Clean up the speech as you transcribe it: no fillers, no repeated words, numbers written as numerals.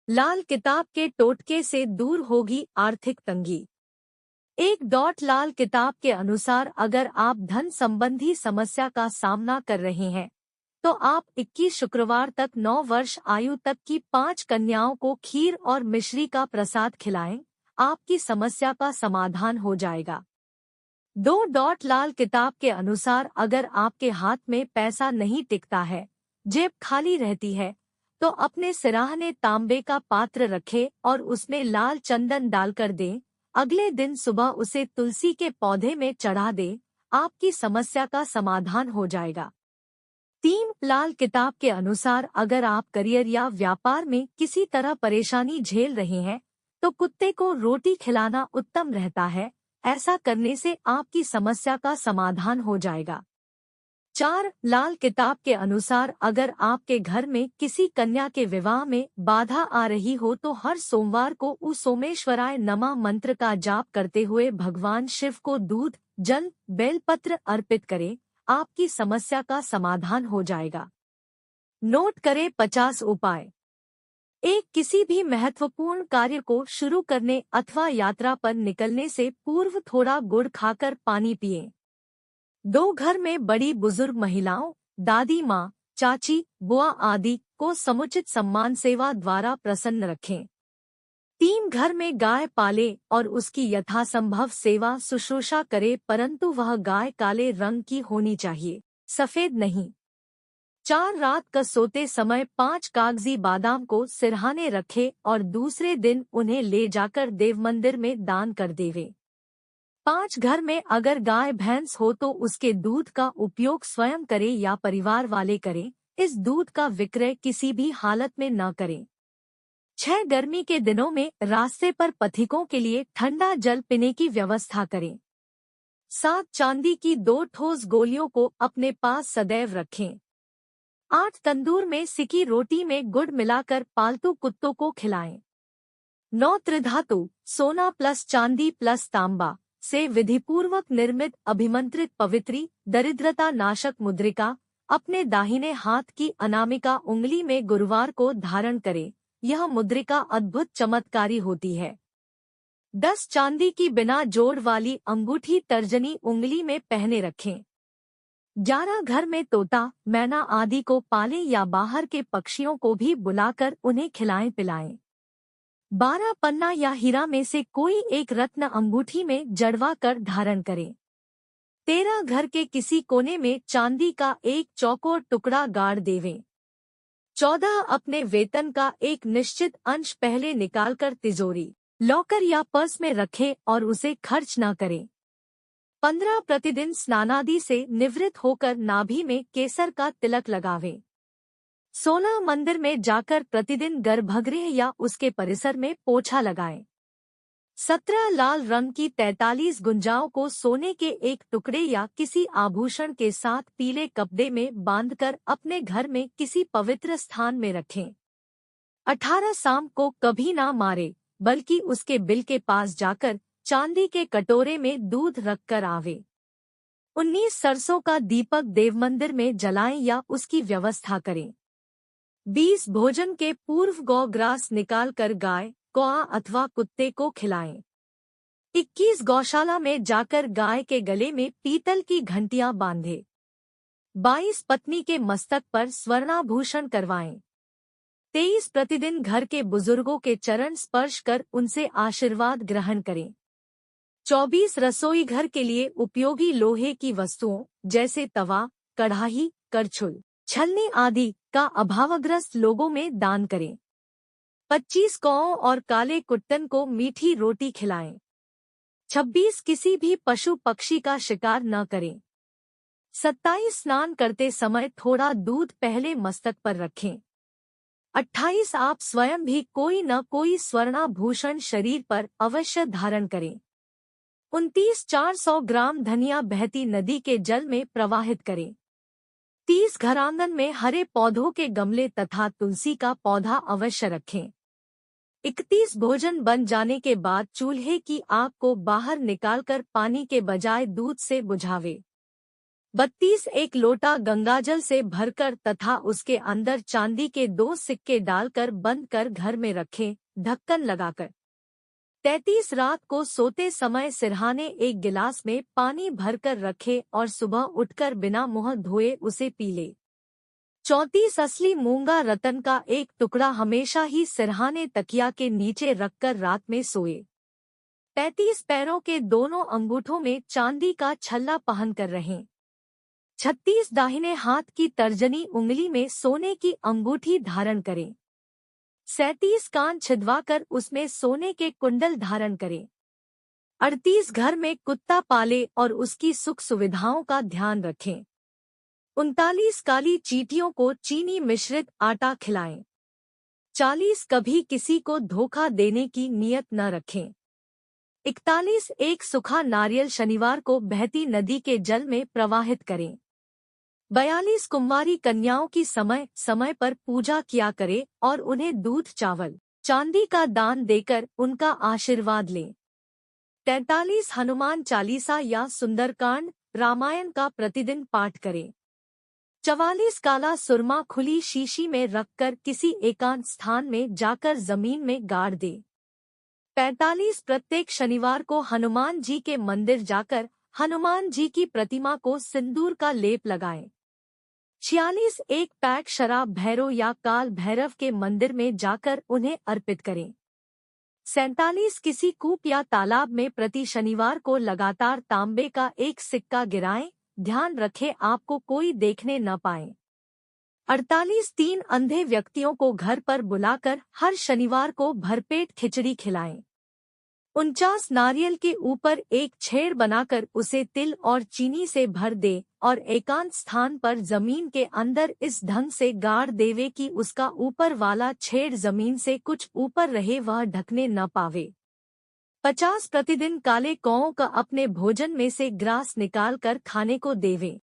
लाल किताब के टोटके से दूर होगी आर्थिक तंगी। एक डॉट लाल किताब के अनुसार अगर आप धन संबंधी समस्या का सामना कर रहे हैं तो आप 21 शुक्रवार तक 9 वर्ष आयु तक की 5 कन्याओं को खीर और मिश्री का प्रसाद खिलाएं, आपकी समस्या का समाधान हो जाएगा। दो डॉट लाल किताब के अनुसार अगर आपके हाथ में पैसा नहीं टिकता है, जेब खाली रहती है, तो अपने सिराहने तांबे का पात्र रखें और उसमें लाल चंदन डालकर दें। अगले दिन सुबह उसे तुलसी के पौधे में चढ़ा दें, आपकी समस्या का समाधान हो जाएगा। 3 लाल किताब के अनुसार अगर आप करियर या व्यापार में किसी तरह परेशानी झेल रहे हैं तो कुत्ते को रोटी खिलाना उत्तम रहता है, ऐसा करने से आपकी समस्या का समाधान हो जाएगा। 4 लाल किताब के अनुसार अगर आपके घर में किसी कन्या के विवाह में बाधा आ रही हो तो हर सोमवार को उ सोमेश्वराय नमः मंत्र का जाप करते हुए भगवान शिव को दूध, जल, बेलपत्र अर्पित करें, आपकी समस्या का समाधान हो जाएगा। नोट करें 50 उपाय। एक किसी भी महत्वपूर्ण कार्य को शुरू करने अथवा यात्रा पर निकलने से पूर्व थोड़ा गुड़ खाकर पानी पिएं। 2 घर में बड़ी बुजुर्ग महिलाओं, दादी माँ, चाची, बुआ आदि को समुचित सम्मान सेवा द्वारा प्रसन्न रखें। 3 घर में गाय पाले और उसकी यथासंभव सेवा शुश्रूषा करे, परंतु वह गाय काले रंग की होनी चाहिए, सफेद नहीं। 4 रात का सोते समय 5 कागजी बादाम को सिरहाने रखे और दूसरे दिन उन्हें ले जाकर देव मंदिर में दान कर देवे। 5 घर में अगर गाय भैंस हो तो उसके दूध का उपयोग स्वयं करें या परिवार वाले करें, इस दूध का विक्रय किसी भी हालत में न करें। 6 गर्मी के दिनों में रास्ते पर पथिकों के लिए ठंडा जल पीने की व्यवस्था करें। 7 चांदी की 2 ठोस गोलियों को अपने पास सदैव रखें। 8 तंदूर में सिकी रोटी में गुड़ मिलाकर पालतू कुत्तों को खिलाएं। 9 त्रिधातु, सोना प्लस चांदी प्लस तांबा से विधिपूर्वक निर्मित अभिमंत्रित पवित्री दरिद्रता नाशक मुद्रिका अपने दाहिने हाथ की अनामिका उंगली में गुरुवार को धारण करें। यह मुद्रिका अद्भुत चमत्कारी होती है। 10 चांदी की बिना जोड़ वाली अंगूठी तर्जनी उंगली में पहने रखें। 11 घर में तोता, मैना आदि को पालें या बाहर के पक्षियों को भी बुलाकर उन्हें खिलाएं पिलाएं। 12 पन्ना या हीरा में से कोई एक रत्न अंगूठी में जड़वा कर धारण करें। 13 घर के किसी कोने में चांदी का एक चौकोर टुकड़ा गाड़ देवें। 14 अपने वेतन का एक निश्चित अंश पहले निकालकर तिजोरी, लॉकर या पर्स में रखें और उसे खर्च न करें। 15 प्रतिदिन स्नानादि से निवृत्त होकर नाभि में केसर का तिलक लगावें। 16 मंदिर में जाकर प्रतिदिन गर्भगृह या उसके परिसर में पोछा लगाएं। 17 लाल रंग की 43 गुंजाओं को सोने के एक टुकड़े या किसी आभूषण के साथ पीले कपड़े में बांधकर अपने घर में किसी पवित्र स्थान में रखें। 18 सांप को कभी ना मारे, बल्कि उसके बिल के पास जाकर चांदी के कटोरे में दूध रखकर आवे। 19 सरसों का दीपक देव मंदिर में जलाएं या उसकी व्यवस्था करें। 20 भोजन के पूर्व गौ ग्रास निकालकर गाय, कौआ अथवा कुत्ते को खिलाएं। 21 गौशाला में जाकर गाय के गले में पीतल की घंटियां बांधे। 22 पत्नी के मस्तक पर स्वर्णाभूषण करवाएं। 23 प्रतिदिन घर के बुजुर्गों के चरण स्पर्श कर उनसे आशीर्वाद ग्रहण करें। 24 रसोई घर के लिए उपयोगी लोहे की वस्तुओं जैसे तवा, कढ़ाई, करछुल, छलनी आदि का अभावग्रस्त लोगों में दान करें। 25 कौओं और काले कुट्टन को मीठी रोटी खिलाएं। 26 किसी भी पशु पक्षी का शिकार न करें। 27 स्नान करते समय थोड़ा दूध पहले मस्तक पर रखें। 28 आप स्वयं भी कोई न कोई स्वर्णाभूषण शरीर पर अवश्य धारण करें। 29 400 ग्राम धनिया बहती नदी के जल में प्रवाहित करें। 30 घर आंगन में हरे पौधों के गमले तथा तुलसी का पौधा अवश्य रखें। 31 भोजन बन जाने के बाद चूल्हे की आग को बाहर निकालकर पानी के बजाय दूध से बुझावे। 32 एक लोटा गंगाजल से भरकर तथा उसके अंदर चांदी के 2 सिक्के डालकर बंद कर घर में रखें, ढक्कन लगाकर। 33 रात को सोते समय सिरहाने एक गिलास में पानी भरकर रखे और सुबह उठकर बिना मुंह धोए उसे पी ले। 34 असली मूंगा रतन का एक टुकड़ा हमेशा ही सिरहाने तकिया के नीचे रखकर रात में सोए। 35 पैरों के दोनों अंगूठों में चांदी का छल्ला पहन कर रहें। 36 दाहिने हाथ की तर्जनी उंगली में सोने की अंगूठी धारण करें। 37 कान छिदवाकर उसमें सोने के कुंडल धारण करें। 38 घर में कुत्ता पाले और उसकी सुख सुविधाओं का ध्यान रखें। 39 काली चींटियों को चीनी मिश्रित आटा खिलाएं। 40 कभी किसी को धोखा देने की नियत न रखें। 41 एक सूखा नारियल शनिवार को बहती नदी के जल में प्रवाहित करें। 42 कुंवारी कन्याओं की समय समय पर पूजा किया करे और उन्हें दूध चावल चांदी का दान देकर उनका आशीर्वाद लें। 43 हनुमान चालीसा या सुंदरकांड रामायण का प्रतिदिन पाठ करें। 44 काला सुरमा खुली शीशी में रखकर किसी एकांत स्थान में जाकर जमीन में गाड़ दे। 45 प्रत्येक शनिवार को हनुमान जी के मंदिर जाकर हनुमान जी की प्रतिमा को सिंदूर का लेप लगाएं। 46 एक पैक शराब भैरव या काल भैरव के मंदिर में जाकर उन्हें अर्पित करें। 47 किसी कूप या तालाब में प्रति शनिवार को लगातार तांबे का एक सिक्का गिराएं, ध्यान रखें आपको कोई देखने न पाए। 48 3 अंधे व्यक्तियों को घर पर बुलाकर हर शनिवार को भरपेट खिचड़ी खिलाएं। 49 नारियल के ऊपर एक छेड़ बनाकर उसे तिल और चीनी से भर दे और एकांत स्थान पर जमीन के अंदर इस ढंग से गाड़ देवे कि उसका ऊपर वाला छेड़ जमीन से कुछ ऊपर रहे, वह ढकने न पावे। 50 प्रतिदिन काले कौओं का अपने भोजन में से ग्रास निकाल कर खाने को देवे।